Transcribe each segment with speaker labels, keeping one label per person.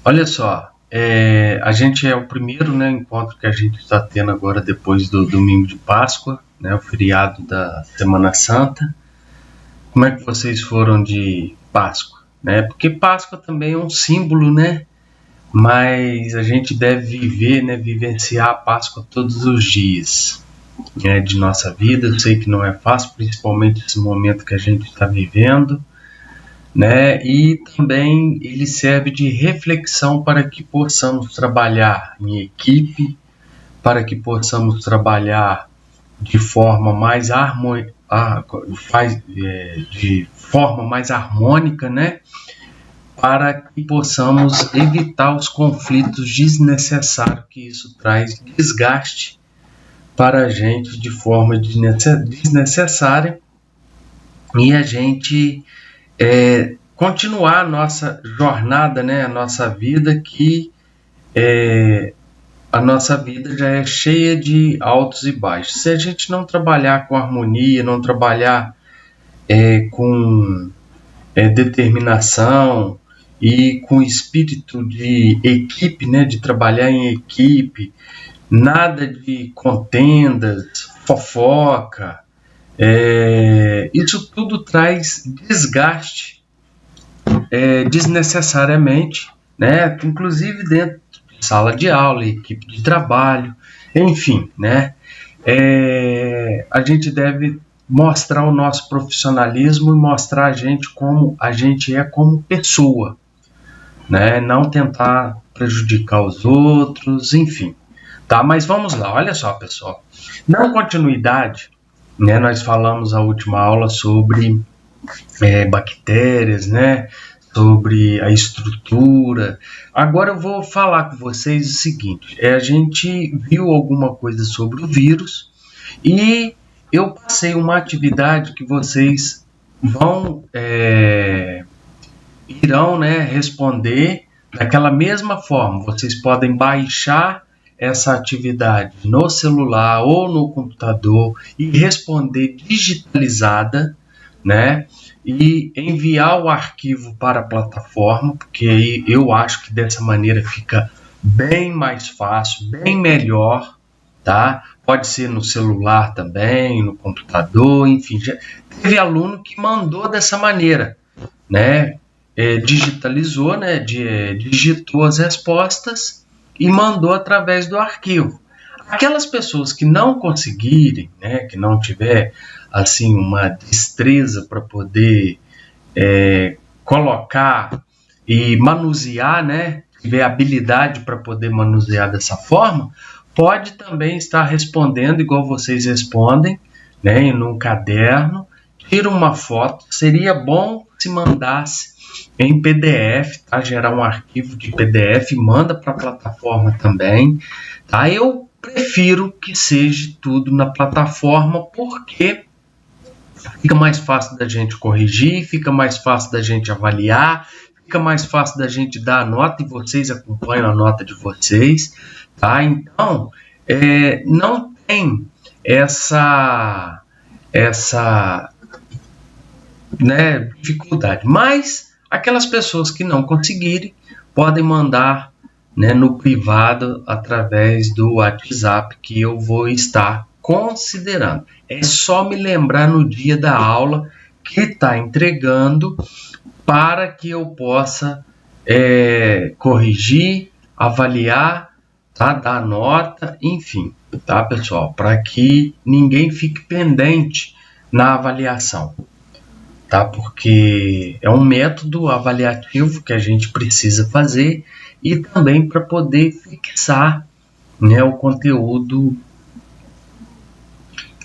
Speaker 1: Olha só, a gente é o primeiro, né, encontro que a gente está tendo agora depois do domingo de Páscoa, né, o feriado da Semana Santa. Como é que vocês foram de Páscoa, né? Porque Páscoa também é um símbolo, né? Mas a gente deve viver, né, vivenciar a Páscoa todos os dias, né, de nossa vida. Eu sei que não é fácil, principalmente esse momento que a gente está vivendo, né? E também ele serve de reflexão para que possamos trabalhar em equipe, para que possamos trabalhar de forma mais de forma mais harmônica, né? Para que possamos evitar os conflitos desnecessários que isso traz desgaste para a gente de forma desnecessária, e a gente continuar a nossa jornada, né, a nossa vida, que a nossa vida já é cheia de altos e baixos. Se a gente não trabalhar com harmonia, não trabalhar com determinação e com espírito de equipe, né, de trabalhar em equipe, nada de contendas, fofoca, isso tudo traz desgaste desnecessariamente, né? Inclusive dentro de sala de aula, equipe de trabalho, enfim, né? A gente deve mostrar o nosso profissionalismo e mostrar a gente como a gente é como pessoa, né? Não tentar prejudicar os outros, enfim. Tá, mas vamos lá, olha só, pessoal. Na continuidade, né, nós falamos a última aula sobre bactérias, né, sobre a estrutura. Agora eu vou falar com vocês o seguinte: a gente viu alguma coisa sobre o vírus e eu passei uma atividade que vocês irão, né, responder daquela mesma forma. Vocês podem baixar essa atividade no celular ou no computador e responder digitalizada, né? E enviar o arquivo para a plataforma, porque aí eu acho que dessa maneira fica bem mais fácil, bem melhor, tá? Pode ser no celular também, no computador, enfim. Já teve aluno que mandou dessa maneira, né? Digitalizou, né? Digitou as respostas e mandou através do arquivo. Aquelas pessoas que não conseguirem, né, que não tiver assim uma destreza para poder colocar e manusear, né, tiver habilidade para poder manusear dessa forma, pode também estar respondendo igual vocês respondem, né, num caderno, tira uma foto. Seria bom se mandasse em PDF, tá? Gerar um arquivo de PDF, manda para a plataforma também, tá? Eu prefiro que seja tudo na plataforma, porque fica mais fácil da gente corrigir, fica mais fácil da gente avaliar, fica mais fácil da gente dar a nota e vocês acompanham a nota de vocês, tá? Então, não tem essa né, dificuldade, mas aquelas pessoas que não conseguirem podem mandar, né, no privado através do WhatsApp, que eu vou estar considerando. É só me lembrar no dia da aula que está entregando, para que eu possa corrigir, avaliar, tá, dar nota, enfim, tá, pessoal? Para que ninguém fique pendente na avaliação, tá? Porque é um método avaliativo que a gente precisa fazer, e também para poder fixar, né, o conteúdo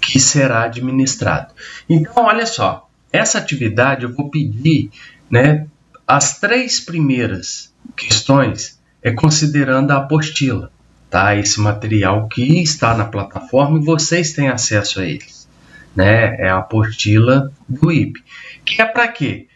Speaker 1: que será administrado. Então, olha só, essa atividade eu vou pedir, né, as 3 primeiras questões considerando a apostila, tá? Esse material que está na plataforma e vocês têm acesso a eles, né? É a apostila do IPE, que é para quê?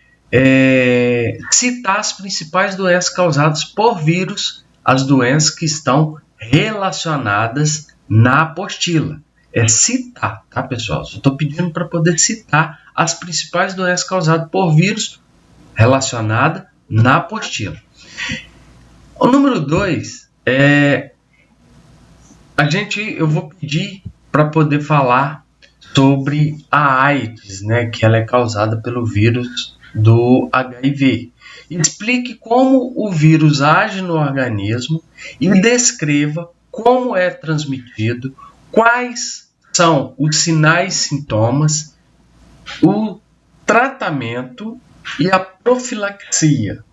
Speaker 1: Citar as principais doenças causadas por vírus, as doenças que estão relacionadas na apostila. É citar, tá, pessoal? Só estou pedindo para poder citar as principais doenças causadas por vírus relacionadas na apostila. O número 2 eu vou pedir para poder falar sobre a AIDS, né, que ela é causada pelo vírus do HIV. Explique como o vírus age no organismo e descreva como é transmitido, quais são os sinais e sintomas, o tratamento e a profilaxia,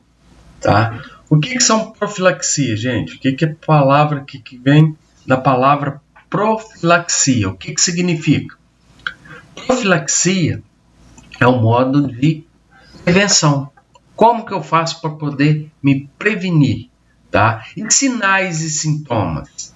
Speaker 1: tá? O que são profilaxia, gente? O que é a palavra que vem da palavra profilaxia? O que significa? Profilaxia é um modo de prevenção. Como que eu faço para poder me prevenir, tá? E sinais e sintomas?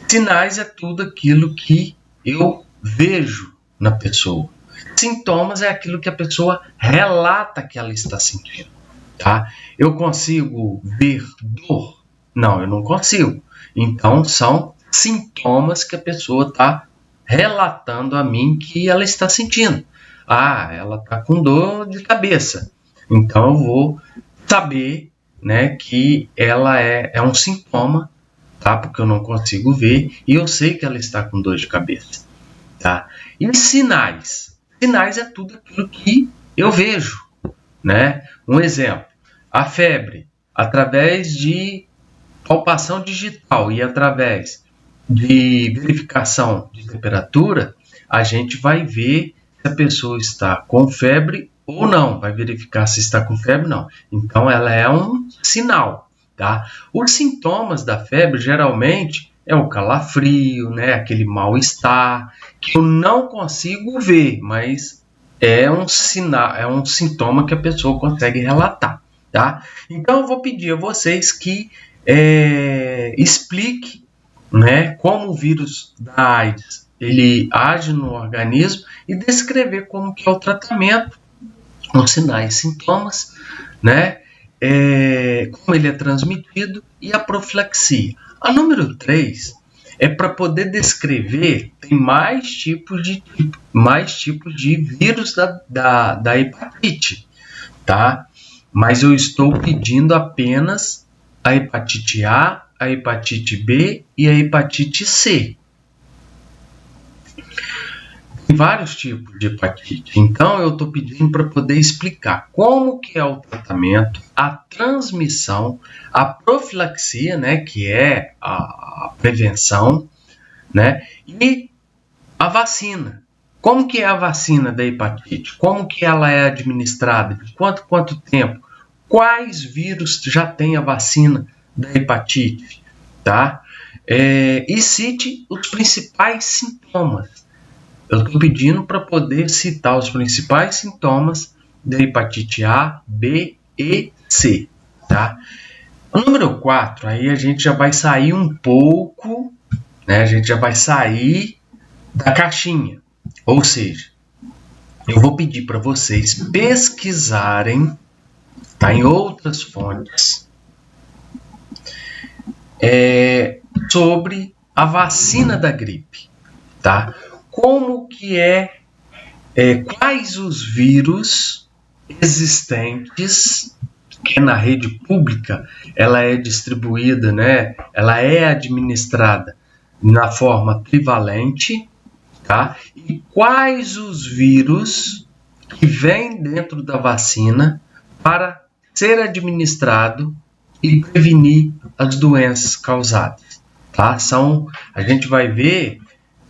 Speaker 1: Sinais é tudo aquilo que eu vejo na pessoa. Sintomas é aquilo que a pessoa relata que ela está sentindo, tá? Eu consigo ver dor? Não, eu não consigo. Então, são sintomas que a pessoa está relatando a mim que ela está sentindo. Ah, ela está com dor de cabeça. Então, eu vou saber, né, que ela é um sintoma, tá? Porque eu não consigo ver e eu sei que ela está com dor de cabeça, tá? E sinais? Sinais é tudo aquilo que eu vejo, né? Um exemplo, a febre, através de palpação digital e através de verificação de temperatura, a gente vai ver se a pessoa está com febre ou não, vai verificar se está com febre ou não. Então, ela é um sinal, tá? Os sintomas da febre, geralmente, é o calafrio, né? Aquele mal-estar, que eu não consigo ver, mas é um sinal, é um sintoma que a pessoa consegue relatar, tá? Então, eu vou pedir a vocês que explique, né, como o vírus da AIDS ele age no organismo e descrever como que é o tratamento, os sinais e sintomas, né, como ele é transmitido e a profilaxia. A número 3 é para poder descrever, tem mais tipos de vírus da hepatite, tá? Mas eu estou pedindo apenas a hepatite A, a hepatite B e a hepatite C. Tem vários tipos de hepatite. Então, eu estou pedindo para poder explicar como que é o tratamento, a transmissão, a profilaxia, né, que é a prevenção, né, e a vacina. Como que é a vacina da hepatite? Como que ela é administrada? De quanto tempo? Quais vírus já tem a vacina da hepatite? Tá? E cite os principais sintomas. Eu estou pedindo para poder citar os principais sintomas da hepatite A, B e C. Tá? O número 4, aí a gente já vai sair um pouco, né? A gente já vai sair da caixinha. Ou seja, eu vou pedir para vocês pesquisarem, tá, em outras fontes, sobre a vacina da gripe, tá? Como que quais os vírus existentes, que na rede pública ela é distribuída, né? Ela é administrada na forma trivalente, tá? E quais os vírus que vêm dentro da vacina para ser administrado e prevenir as doenças causadas, tá? A gente vai ver,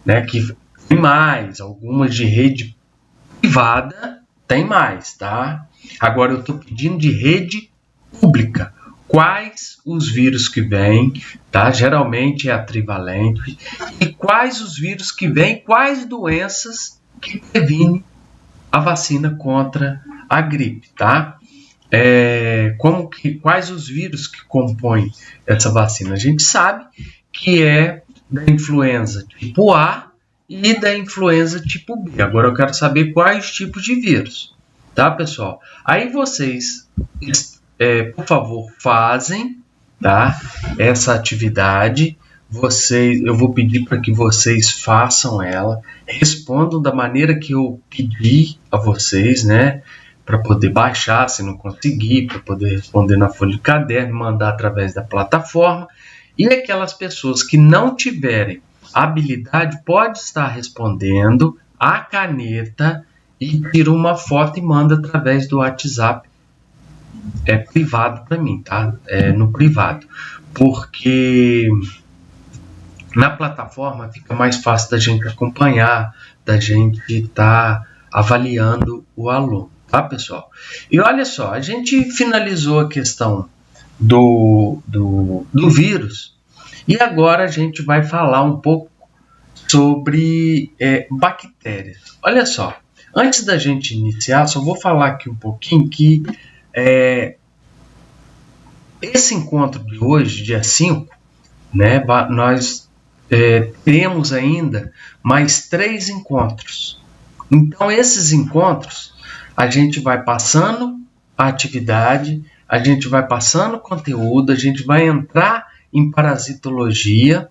Speaker 1: né, que tem mais, algumas de rede privada tem mais, tá? Agora eu estou pedindo de rede pública. Quais os vírus que vêm, tá? Geralmente é a trivalente. E quais os vírus que vêm, quais doenças que previnem a vacina contra a gripe, tá? Quais os vírus que compõem essa vacina? A gente sabe que é da influenza tipo A e da influenza tipo B. Agora eu quero saber quais tipos de vírus, tá, pessoal? Aí vocês, por favor, fazem, tá, essa atividade. Eu vou pedir para que vocês façam ela, respondam da maneira que eu pedi a vocês, né? para poder baixar, se não conseguir, para poder responder na folha de caderno, mandar através da plataforma. E aquelas pessoas que não tiverem habilidade, pode estar respondendo a caneta e tira uma foto e manda através do WhatsApp privado para mim, tá? No privado. Porque na plataforma fica mais fácil da gente acompanhar, da gente estar avaliando o aluno, tá, pessoal? E olha só, a gente finalizou a questão do vírus e agora a gente vai falar um pouco sobre bactérias. Olha só, antes da gente iniciar, só vou falar aqui um pouquinho que esse encontro de hoje, dia 5, né, nós temos ainda mais 3 encontros. Então, esses encontros, a gente vai passando a atividade, a gente vai passando o conteúdo, a gente vai entrar em parasitologia,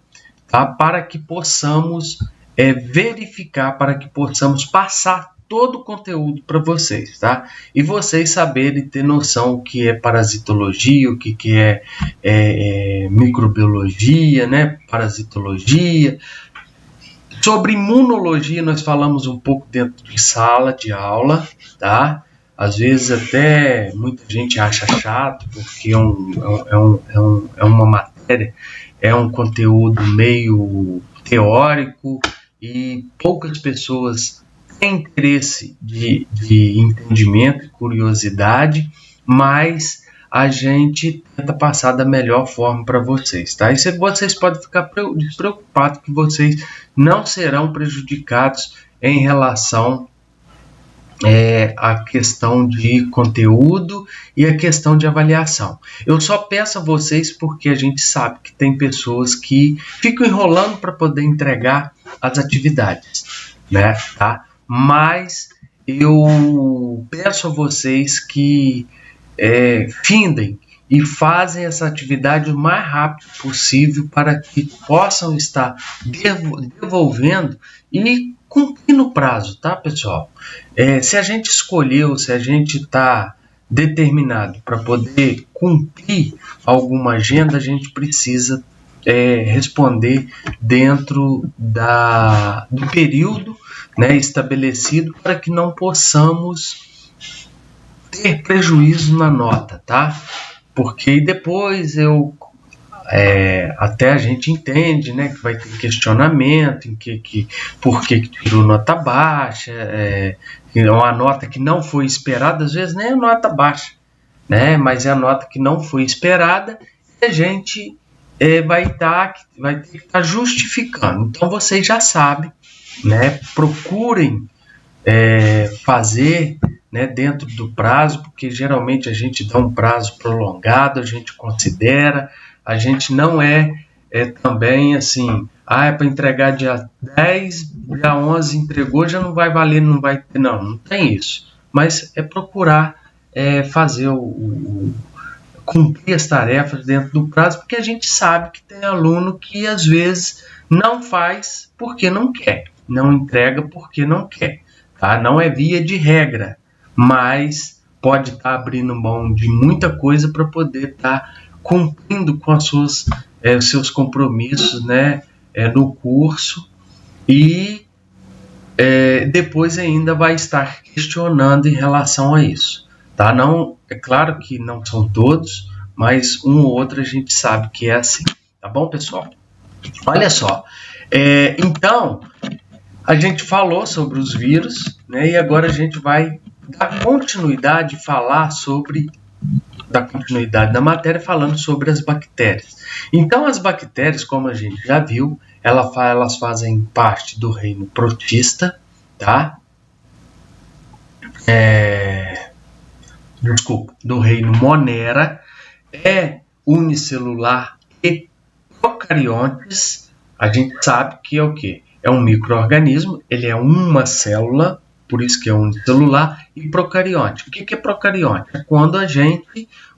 Speaker 1: tá? Para que possamos verificar, para que possamos passar todo o conteúdo para vocês, tá? E vocês saberem ter noção o que é parasitologia, o que é microbiologia, né? Parasitologia. Sobre imunologia, nós falamos um pouco dentro de sala de aula, tá? Às vezes até muita gente acha chato, porque é uma matéria, é um conteúdo meio teórico e poucas pessoas têm interesse de entendimento e curiosidade, mas a gente tenta passar da melhor forma para vocês, tá? E vocês podem ficar despreocupados que vocês não serão prejudicados em relação à questão de conteúdo e a questão de avaliação. Eu só peço a vocês porque a gente sabe que tem pessoas que ficam enrolando para poder entregar as atividades, né? Tá? Mas eu peço a vocês que findem e fazem essa atividade o mais rápido possível para que possam estar devolvendo e cumprir no prazo, tá, pessoal? Se a gente escolheu, se a gente está determinado para poder cumprir alguma agenda, a gente precisa responder dentro do período, né, estabelecido, para que não possamos ter prejuízo na nota, tá? Porque depois até a gente entende, né, que vai ter questionamento em por que tirou nota baixa, uma nota que não foi esperada, às vezes nem é nota baixa, né, mas é a nota que não foi esperada e a gente vai ter que estar justificando. Então vocês já sabem, né, procurem fazer, né, dentro do prazo, porque geralmente a gente dá um prazo prolongado, a gente considera, a gente não também assim, é para entregar dia 10, dia 11 entregou, já não vai valer, não tem isso, mas é procurar fazer cumprir as tarefas dentro do prazo, porque a gente sabe que tem aluno que às vezes não faz porque não quer, não entrega porque não quer, tá? Não é via de regra, mas pode estar abrindo mão de muita coisa para poder estar cumprindo com os seus compromissos, né, no curso e depois ainda vai estar questionando em relação a isso, tá? Não, é claro que não são todos, mas um ou outro a gente sabe que é assim, tá bom, pessoal? Olha só, então a gente falou sobre os vírus, né, e agora a gente vai dar continuidade, da continuidade da matéria, falando sobre as bactérias. Então, as bactérias, como a gente já viu, elas fazem parte do reino protista, tá? Do reino monera, unicelular e procariontes. A gente sabe que é o quê? É um micro-organismo, ele é uma célula, por isso que é unicelular, e procarionte. O que é procarionte? É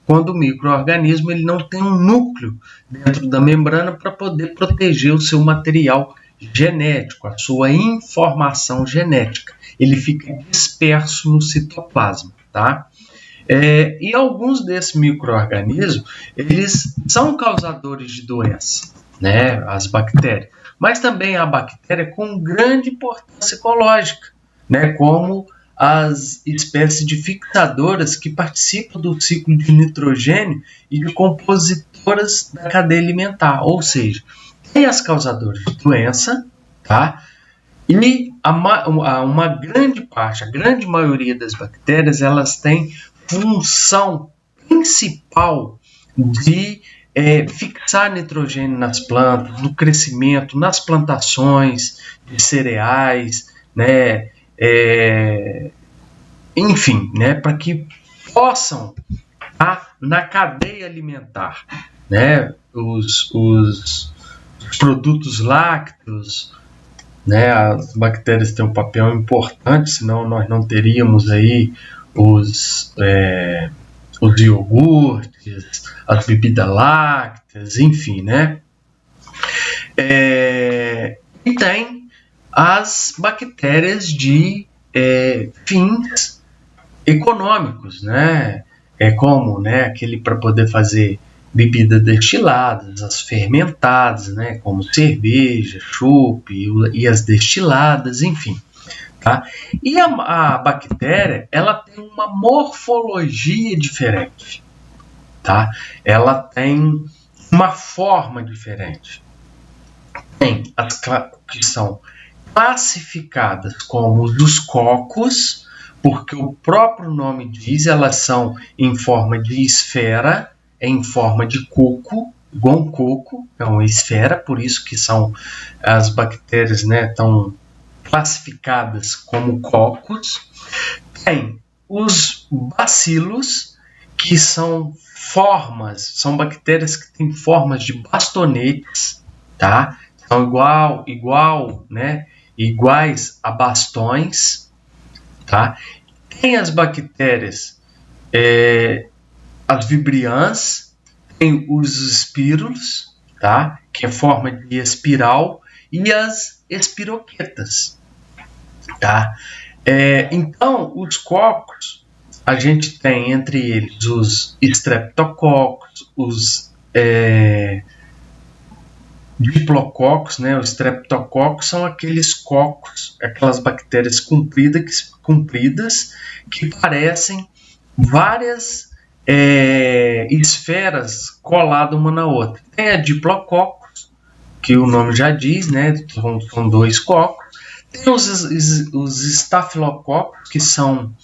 Speaker 1: quando o micro-organismo ele não tem um núcleo dentro da membrana para poder proteger o seu material genético, a sua informação genética. Ele fica disperso no citoplasma, tá? E alguns desses micro-organismos, eles são causadores de doença, né? As bactérias. Mas também há bactéria com grande importância ecológica, né? Como as espécies de fixadoras que participam do ciclo de nitrogênio e de compositoras da cadeia alimentar, ou seja, tem as causadoras de doença, tá? E uma grande parte, a grande maioria das bactérias, elas têm função principal de fixar nitrogênio nas plantas, no crescimento, nas plantações de cereais, né? Enfim, né? Para que possam estar na cadeia alimentar, né? Os produtos lácteos, né? As bactérias têm um papel importante, senão nós não teríamos aí os iogurtes, as bebidas lácteas, enfim, né? E tem as bactérias de fins econômicos, né? Como, né, aquele para poder fazer bebidas destiladas, as fermentadas, né, como cerveja, chope e as destiladas, enfim. Tá? E a bactéria, ela tem uma morfologia diferente, tá? Ela tem uma forma diferente. Tem as que são classificadas como os cocos, porque o próprio nome diz, elas são em forma de esfera, em forma de coco, igual um coco, é uma esfera, por isso que são as bactérias, né, tão classificadas como cocos. Tem os bacilos, que são bactérias que têm formas de bastonetes, tá? São iguais a bastões, tá? Tem as bactérias, as vibriãs, tem os espiros, tá? Que é forma de espiral, e as espiroquetas, tá? Então, os cocos, a gente tem entre eles os streptococos, os diplococos, né? Os streptococos são aqueles cocos, aquelas bactérias compridas que parecem várias esferas coladas uma na outra. Tem a diplococos, que o nome já diz, né? São dois cocos. Tem os estafilococos, que são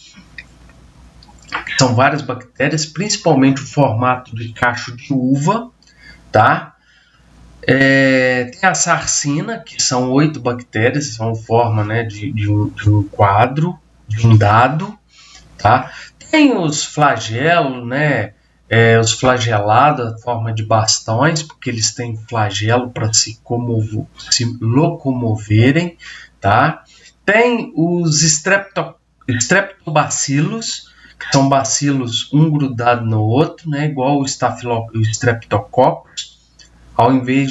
Speaker 1: várias bactérias, principalmente o formato de cacho de uva, tá? Tem a sarcina, que são 8 bactérias, são forma, né, de um quadro, de um dado, tá? Tem os flagelos, né? Os flagelados, a forma de bastões, porque eles têm flagelo para se locomoverem, tá? Tem os streptobacilos, que são bacilos um grudado no outro, né? Igual o streptococcus. Ao invés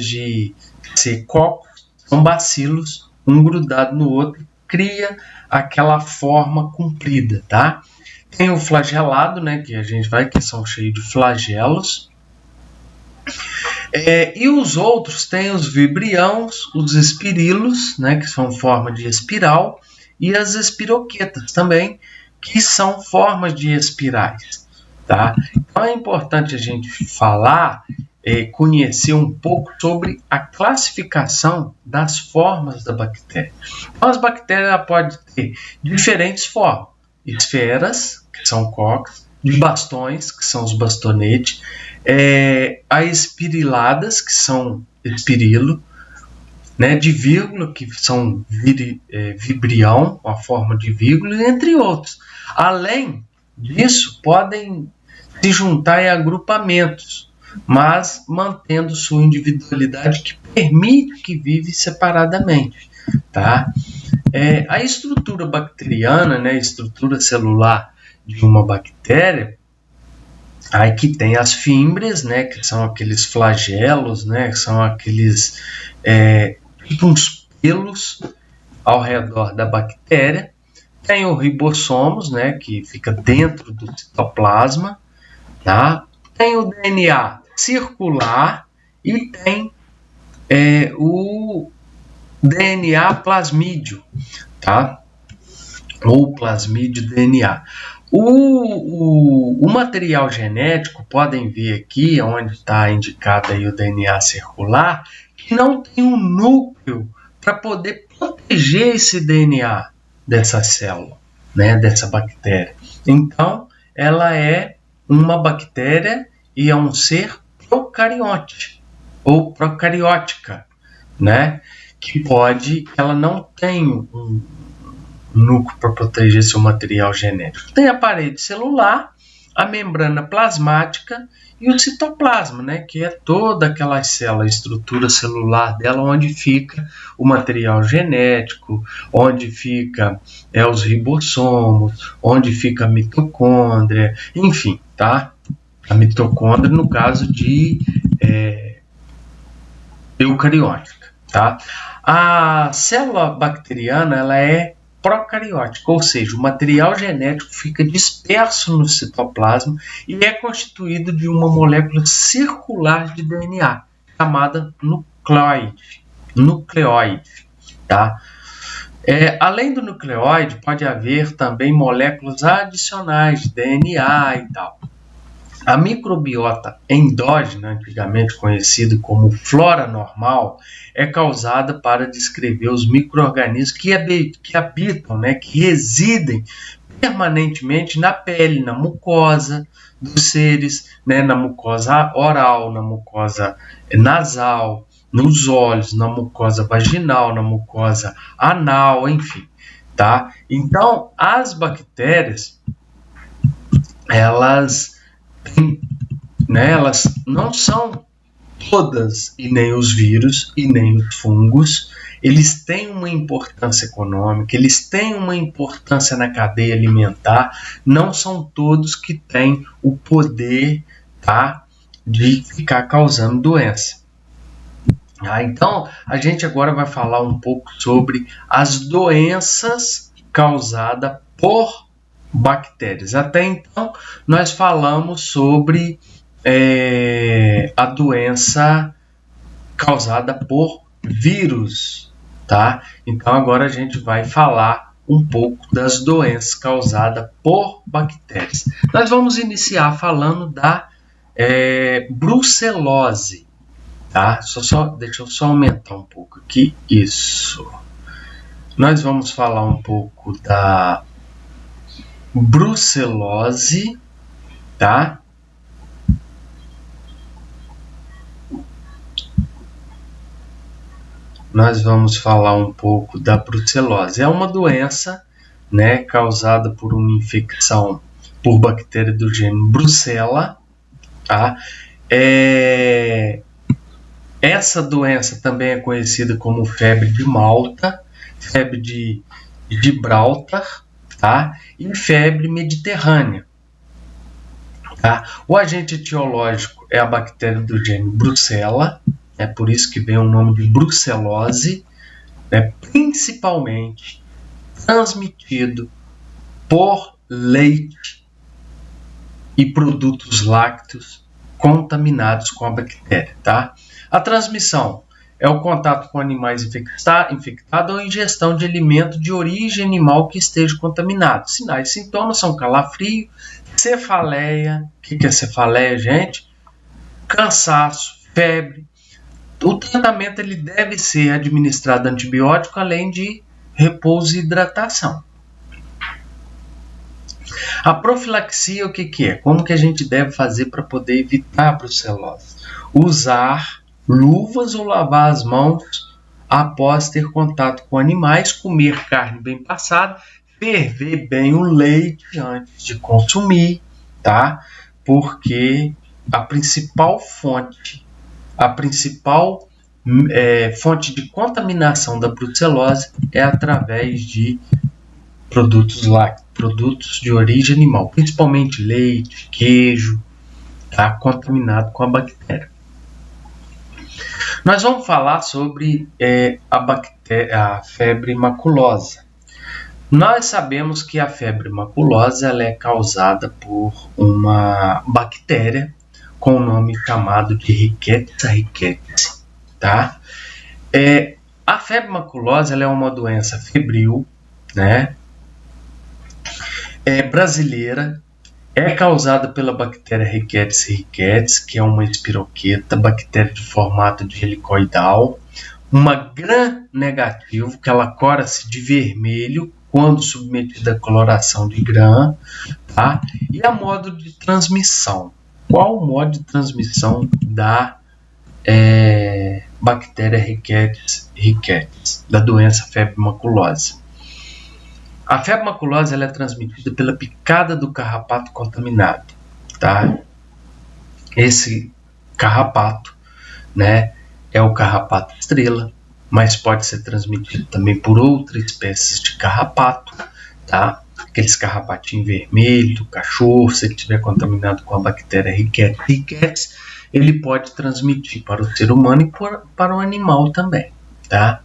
Speaker 1: de ser cocos, são bacilos um grudado no outro, cria aquela forma comprida, tá? Tem o flagelado, né, que a gente vai, que são cheios de flagelos. E os outros tem os vibriãos, os espirilos, né, que são forma de espiral, e as espiroquetas também, que são formas de espirais, tá? Então é importante a gente falar, conhecer um pouco sobre a classificação das formas da bactéria. Então, as bactérias podem ter diferentes formas: esferas, que são cocos, de bastões, que são os bastonetes, a espiriladas, que são espirilo, né, de vírgula, que são vibrião, uma forma de vírgula, entre outros. Além disso, podem se juntar em agrupamentos, mas mantendo sua individualidade, que permite que vive separadamente, tá? A estrutura bacteriana, né, a estrutura celular de uma bactéria, aí que tem as fímbrias, né, que são aqueles flagelos, né, que são aqueles tipo uns pelos ao redor da bactéria, Tem o ribossomos, né, que fica dentro do citoplasma, tá? Tem o DNA circular e tem o DNA plasmídio, tá? Ou plasmídio DNA. O material genético, podem ver aqui, onde está indicado aí o DNA circular, que não tem um núcleo para poder proteger esse DNA dessa célula, né, dessa bactéria. Então, ela é uma bactéria e é um ser procariote ou procariótica, né, que ela não tem um núcleo para proteger seu material genético. Tem a parede celular, a membrana plasmática e o citoplasma, né, que é toda aquela célula, a estrutura celular dela, onde fica o material genético, onde fica os ribossomos, onde fica a mitocôndria, enfim, tá? A mitocôndria no caso de eucariótica, tá? A célula bacteriana, ela é procariótica, ou seja, o material genético fica disperso no citoplasma e é constituído de uma molécula circular de DNA, chamada nucleóide, tá? Além do nucleóide, pode haver também moléculas adicionais de DNA e tal. A microbiota endógena, antigamente conhecida como flora normal, é causada para descrever os micro-organismos que habitam, né, que residem permanentemente na pele, na mucosa dos seres, né, na mucosa oral, na mucosa nasal, nos olhos, na mucosa vaginal, na mucosa anal, enfim, tá? Então, as bactérias, elas não são todas, e nem os vírus, e nem os fungos. Eles têm uma importância econômica, eles têm uma importância na cadeia alimentar, não são todos que têm o poder, tá, de ficar causando doença. Então, a gente agora vai falar um pouco sobre as doenças causadas por bactérias. Até então, nós falamos sobre a doença causada por vírus, tá? Então, agora a gente vai falar um pouco das doenças causadas por bactérias. Nós vamos iniciar falando da brucelose, tá? Deixa eu só aumentar um pouco aqui, isso. Nós vamos falar um pouco da brucelose, tá? Nós vamos falar um pouco da brucelose. É uma doença, né, causada por uma infecção por bactéria do gênero Brucella, tá? Essa doença também é conhecida como febre de Malta, febre de Gibraltar, tá? E febre mediterrânea. Tá? O agente etiológico é a bactéria do gênero Brucella, é por isso que vem o nome de brucelose, né? Principalmente transmitido por leite e produtos lácteos contaminados com a bactéria. Tá? A transmissão é o contato com animais infectados ou ingestão de alimento de origem animal que esteja contaminado. Sinais e sintomas são calafrio, cefaleia. O que é cefaleia, gente? Cansaço, febre. O tratamento ele deve ser administrado antibiótico, além de repouso e hidratação. A profilaxia, o que é? Como que a gente deve fazer para poder evitar a brucelose? Usar luvas ou lavar as mãos após ter contato com animais, comer carne bem passada, ferver bem o leite antes de consumir, tá? Porque a principal fonte de contaminação da brucelose é através de produtos lácteos, produtos de origem animal, principalmente leite, queijo, tá? Contaminado com a bactéria. Nós vamos falar sobre a febre maculosa. Nós sabemos que a febre maculosa ela é causada por uma bactéria com o nome chamado de Rickettsia rickettsii, tá? A febre maculosa ela é uma doença febril, né? Brasileira, é causada pela bactéria Rickettsia rickettsii, que é uma espiroqueta, bactéria de formato de helicoidal, uma gram negativo, que ela cora-se de vermelho quando submetida à coloração de gram, tá? E a modo de transmissão. Qual o modo de transmissão da bactéria Rickettsia rickettsii, da doença febre maculosa? A febre maculosa ela é transmitida pela picada do carrapato contaminado, tá? Esse carrapato, né, é o carrapato estrela, mas pode ser transmitido também por outras espécies de carrapato, tá? Aqueles carrapatinhos vermelhos do cachorro, se ele estiver contaminado com a bactéria Rickettsia rickettsii, ele pode transmitir para o ser humano e para o animal também, tá?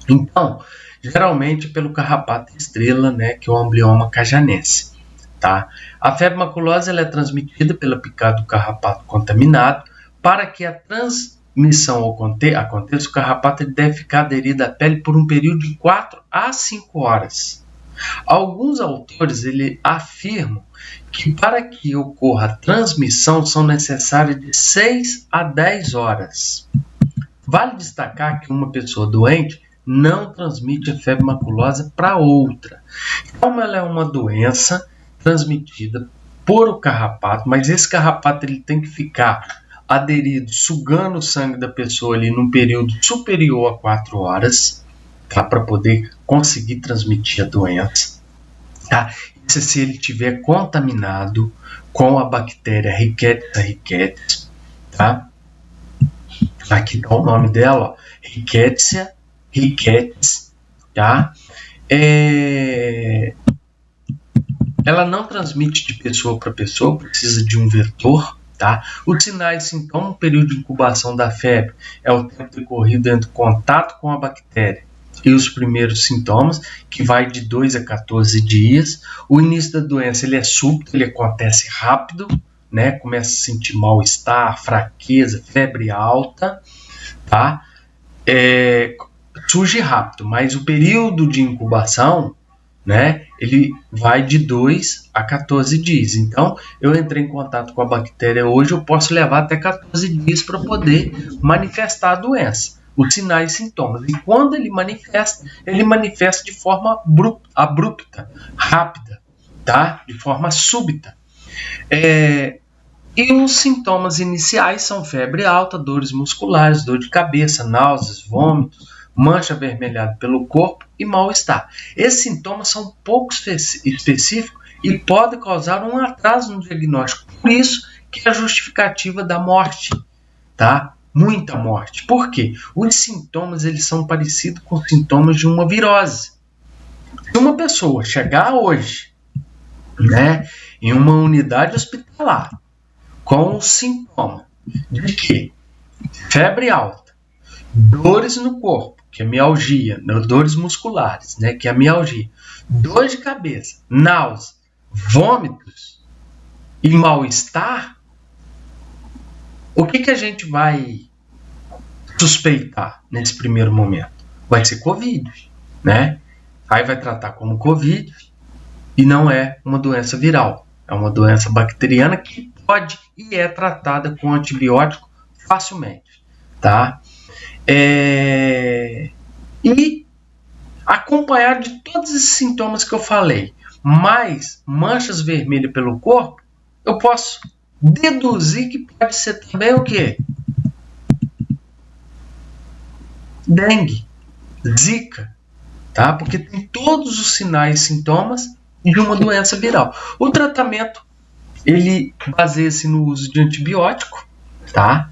Speaker 1: Então, geralmente pelo carrapato estrela, né, que é o Amblyomma cajanense, tá? A febre maculosa ela é transmitida pela picada do carrapato contaminado. Para que a transmissão aconteça, o carrapato ele deve ficar aderido à pele por um período de 4 a 5 horas. Alguns autores afirmam que para que ocorra a transmissão são necessárias de 6 a 10 horas. Vale destacar que uma pessoa doente não transmite a febre maculosa para outra. Como ela é uma doença transmitida por o carrapato, mas esse carrapato ele tem que ficar aderido, sugando o sangue da pessoa ali num período superior a 4 horas, tá? Para poder conseguir transmitir a doença, tá? Isso é se ele estiver contaminado com a bactéria Rickettsia rickettsii, tá? Aqui está o nome dela, ó, Rickettsia rickettsii, tá? Ela não transmite de pessoa para pessoa, precisa de um vetor, tá? Os sinais e sintomas, o período de incubação da febre é o tempo decorrido entre o contato com a bactéria e os primeiros sintomas, que vai de 2 a 14 dias. O início da doença ele é súbito, ele acontece rápido, né? Começa a sentir mal-estar, fraqueza, febre alta, tá? Surge rápido, mas o período de incubação, né, ele vai de 2 a 14 dias. Então, eu entrei em contato com a bactéria hoje, eu posso levar até 14 dias para poder manifestar a doença, os sinais e sintomas. E quando ele manifesta de forma abrupta, rápida, tá? De forma súbita. E os sintomas iniciais são febre alta, dores musculares, dor de cabeça, náuseas, vômitos, mancha avermelhada pelo corpo e mal-estar. Esses sintomas são pouco específicos e podem causar um atraso no diagnóstico. Por isso que é a justificativa da morte, tá? Muita morte. Por quê? Os sintomas eles são parecidos com os sintomas de uma virose. Se uma pessoa chegar hoje, né, em uma unidade hospitalar com o sintoma de que febre alta, dores no corpo, que é mialgia, dores musculares, né, que é mialgia, dor de cabeça, náusea, vômitos e mal-estar, o que a gente vai suspeitar nesse primeiro momento? Vai ser Covid, né? Aí vai tratar como Covid e não é uma doença viral, é uma doença bacteriana que pode e é tratada com antibiótico facilmente, tá? E acompanhado de todos esses sintomas que eu falei, mais manchas vermelhas pelo corpo, eu posso deduzir que pode ser também o quê? Dengue, zika, tá? Porque tem todos os sinais e sintomas de uma doença viral. O tratamento, ele baseia-se no uso de antibiótico, tá?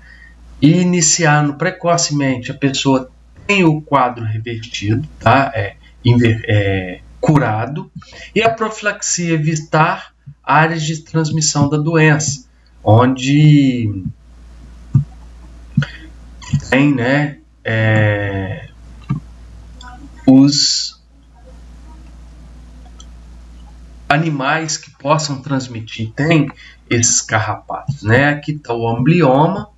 Speaker 1: E iniciando precocemente, a pessoa tem o quadro revertido, tá? Curado. E a profilaxia, evitar áreas de transmissão da doença, onde tem, né, os animais que possam transmitir tem esses carrapatos, né? Aqui está o amblioma,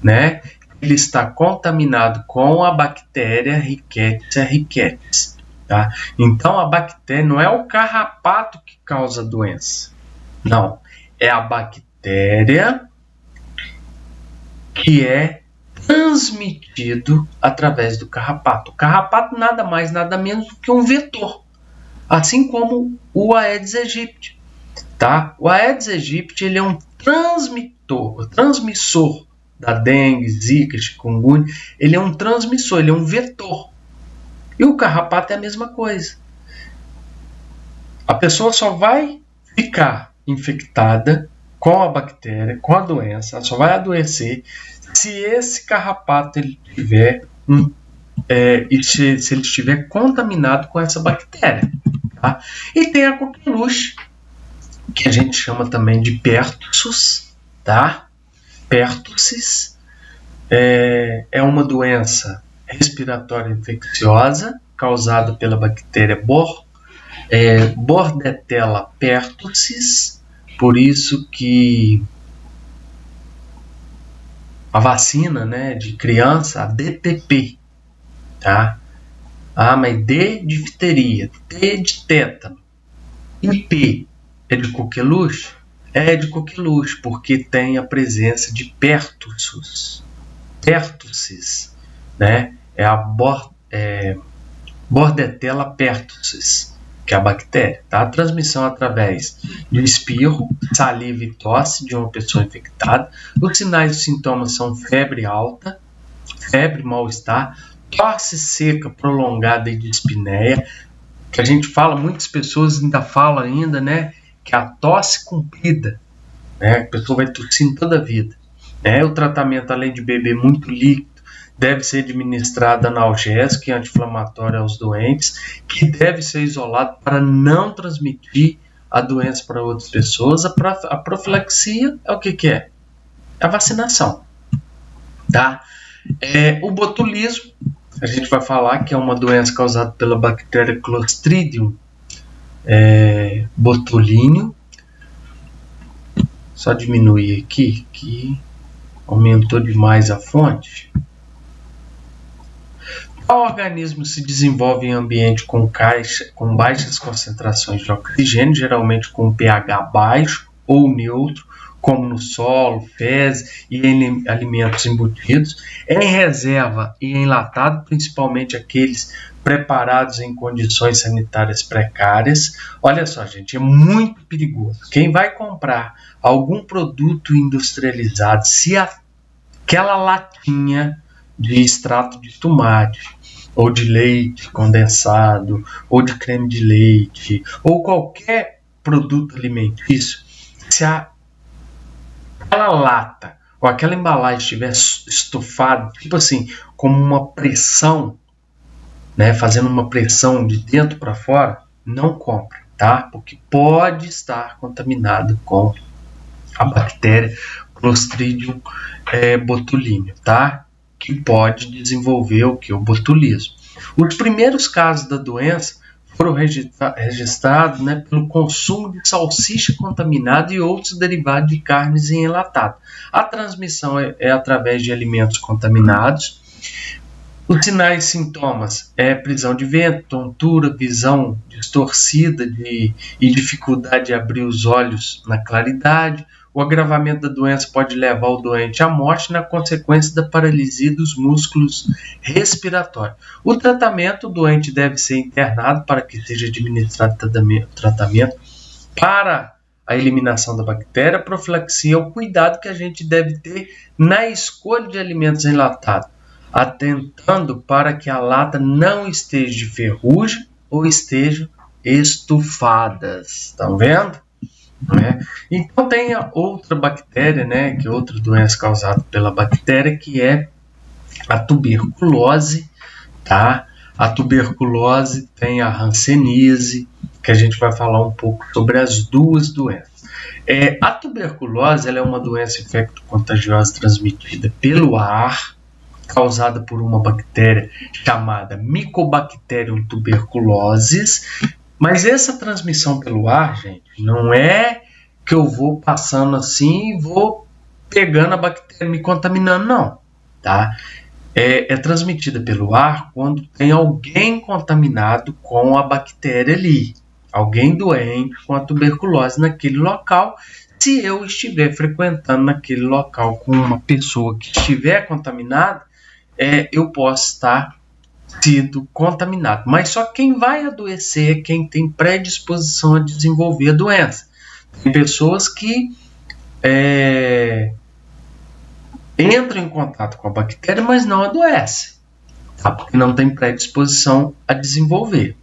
Speaker 1: né? Ele está contaminado com a bactéria Rickettsia ricketts, tá? Então a bactéria não é o carrapato que causa a doença, não, é a bactéria que é transmitido através do carrapato. O carrapato nada mais, nada menos do que um vetor, assim como o Aedes aegypti, tá? O Aedes aegypti ele é um transmissor da dengue, zika, chikungunya. Ele é um transmissor, ele é um vetor. E o carrapato é a mesma coisa. A pessoa só vai ficar infectada com a bactéria, com a doença, ela só vai adoecer se esse carrapato ele tiver se ele estiver contaminado com essa bactéria, tá? E tem a coqueluche, que a gente chama também de pertussis, tá? Pertussis é uma doença respiratória infecciosa causada pela bactéria Bordetella pertussis, por isso que a vacina, né, de criança, a DTP, tá? Mas D de difteria, T de tétano e P é de coqueluche? É de coqueluche, porque tem a presença de pertussis, né? É a Bordetella pertussis, que é a bactéria, tá? A transmissão através do espirro, saliva e tosse de uma pessoa infectada. Os sinais e sintomas são febre alta, febre, mal-estar, tosse seca prolongada e dispneia, que a gente fala, muitas pessoas ainda falam ainda, né, que a tosse comprida, né, a pessoa vai tossindo toda a vida. O tratamento, além de beber muito líquido, deve ser administrado analgésico e anti-inflamatório aos doentes, que deve ser isolado para não transmitir a doença para outras pessoas. A profilaxia é o que é? É a vacinação, tá? O botulismo, a gente vai falar que é uma doença causada pela bactéria Clostridium botulinum. Só diminuir aqui, que aumentou demais a fonte. O organismo se desenvolve em ambiente com baixas concentrações de oxigênio, geralmente com pH baixo ou neutro, como no solo, fezes e em alimentos embutidos, em reserva e enlatado, principalmente aqueles preparados em condições sanitárias precárias. Olha só, gente, é muito perigoso. Quem vai comprar algum produto industrializado, se aquela latinha de extrato de tomate, ou de leite condensado, ou de creme de leite, ou qualquer produto alimentício, se aquela lata ou aquela embalagem estiver estufada, tipo assim, como uma pressão, né, fazendo uma pressão de dentro para fora, não compre, tá? Porque pode estar contaminado com a bactéria Clostridium botulinum, tá? Que pode desenvolver o botulismo. Os primeiros casos da doença foram registrados, né, pelo consumo de salsicha contaminada e outros derivados de carnes em enlatado. A transmissão é através de alimentos contaminados. Os sinais e sintomas prisão de ventre, tontura, visão distorcida e dificuldade de abrir os olhos na claridade. O agravamento da doença pode levar o doente à morte na consequência da paralisia dos músculos respiratórios. O tratamento, o doente deve ser internado para que seja administrado tratamento para a eliminação da bactéria. A profilaxia é o cuidado que a gente deve ter na escolha de alimentos enlatados, atentando para que a lata não esteja de ferrugem ou estejam estufadas. Estão vendo? Então tem a outra bactéria, né, que é outra doença causada pela bactéria, que é a tuberculose, tá? A tuberculose tem a hanseníase, que a gente vai falar um pouco sobre as duas doenças. A tuberculose ela é uma doença infecto-contagiosa transmitida pelo ar, causada por uma bactéria chamada Mycobacterium tuberculosis, Mas essa transmissão pelo ar, gente, não é que eu vou passando assim e vou pegando a bactéria e me contaminando, não, tá? É transmitida pelo ar quando tem alguém contaminado com a bactéria ali, alguém doente com a tuberculose naquele local. Se eu estiver frequentando naquele local com uma pessoa que estiver contaminada, eu posso estar sido contaminado. Mas só quem vai adoecer é quem tem predisposição a desenvolver a doença. Tem pessoas que entram em contato com a bactéria, mas não adoecem, tá? Porque não tem predisposição a desenvolver.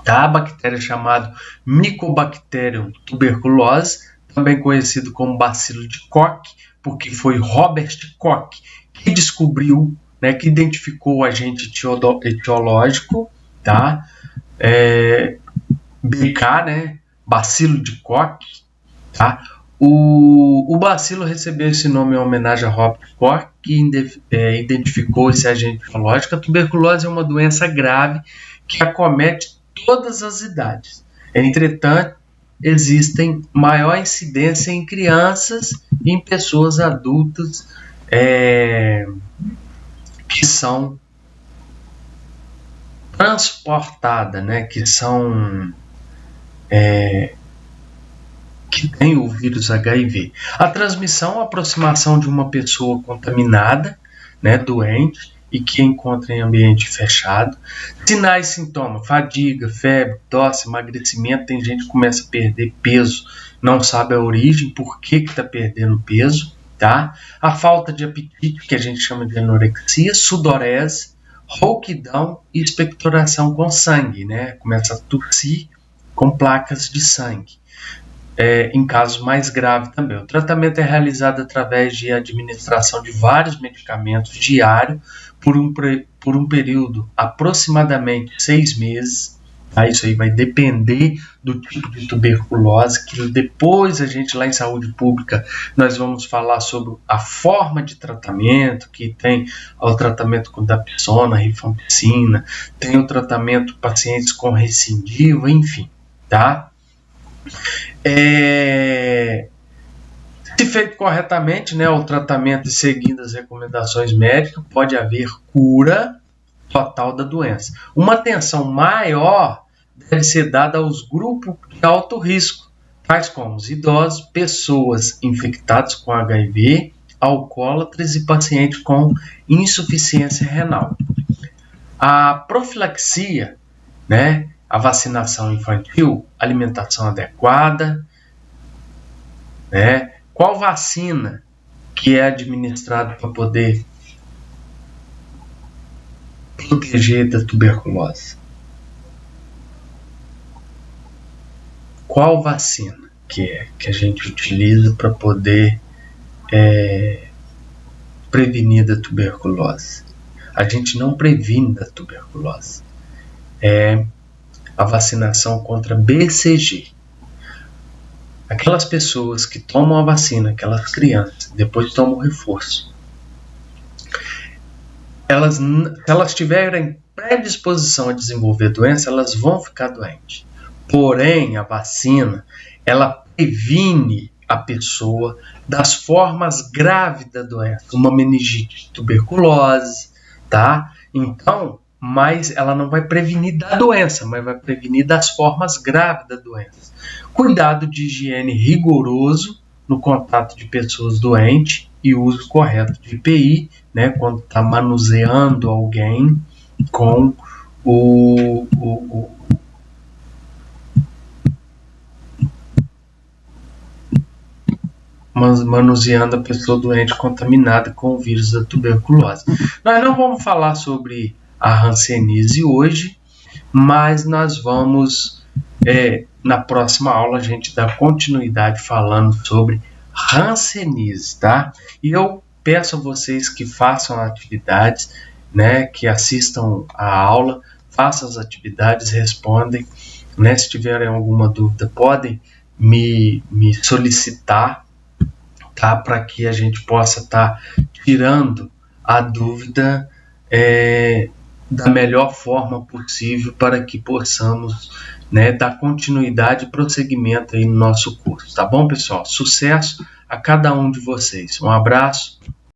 Speaker 1: Tá? A bactéria chamada Mycobacterium tuberculose, também conhecido como bacilo de Koch, porque foi Robert Koch que descobriu, né, que identificou o agente etiológico, tá? BK, né? Bacilo de Koch, tá? O bacilo recebeu esse nome em homenagem a Robert Koch, que identificou esse agente etiológico. A tuberculose é uma doença grave que acomete todas as idades. Entretanto, existem maior incidência em crianças e em pessoas adultas que são transportadas, né? Que tem o vírus HIV. A transmissão, a aproximação de uma pessoa contaminada, né, doente, e que encontra em ambiente fechado. Sinais e sintomas: fadiga, febre, tosse, emagrecimento. Tem gente que começa a perder peso, não sabe a origem, por que está perdendo peso, tá? A falta de apetite, que a gente chama de anorexia, sudorese, rouquidão e expectoração com sangue, né? Começa a tossir com placas de sangue. Em casos mais graves também. O tratamento é realizado através de administração de vários medicamentos diário por um período aproximadamente 6 meses. Tá? Isso aí vai depender do tipo de tuberculose, que depois a gente lá em saúde pública nós vamos falar sobre a forma de tratamento, que tem o tratamento com dapsona, rifampicina, tem o tratamento pacientes com recidiva, enfim, tá? Se feito corretamente, né, o tratamento e seguindo as recomendações médicas, pode haver cura total da doença. Uma atenção maior deve ser dada aos grupos de alto risco, tais como os idosos, pessoas infectadas com HIV, alcoólatras e pacientes com insuficiência renal. A profilaxia, né, a vacinação infantil, alimentação adequada, né? Qual vacina que é administrada para poder proteger da tuberculose? Qual vacina que a gente utiliza para poder prevenir da tuberculose? A gente não previne da tuberculose. A vacinação contra BCG. Aquelas pessoas que tomam a vacina, aquelas crianças, depois tomam o reforço, se elas tiverem predisposição a desenvolver doença, elas vão ficar doentes. Porém, a vacina, ela previne a pessoa das formas graves da doença, uma meningite, tuberculose, tá? Então, mas ela não vai prevenir da doença, mas vai prevenir das formas graves da doença. Cuidado de higiene rigoroso no contato de pessoas doentes e uso correto de EPI, né, quando está manuseando alguém com manuseando a pessoa doente contaminada com o vírus da tuberculose. Nós não vamos falar sobre a hanseníase hoje, mas nós vamos, na próxima aula, a gente dá continuidade falando sobre hanseníase, tá? E eu peço a vocês que façam atividades, né, que assistam a aula, façam as atividades, respondem, né? Se tiverem alguma dúvida, podem me solicitar, tá? Para que a gente possa estar tirando a dúvida da melhor forma possível para que possamos, né, dar continuidade e prosseguimento aí no nosso curso, tá bom, pessoal? Sucesso a cada um de vocês. Um abraço.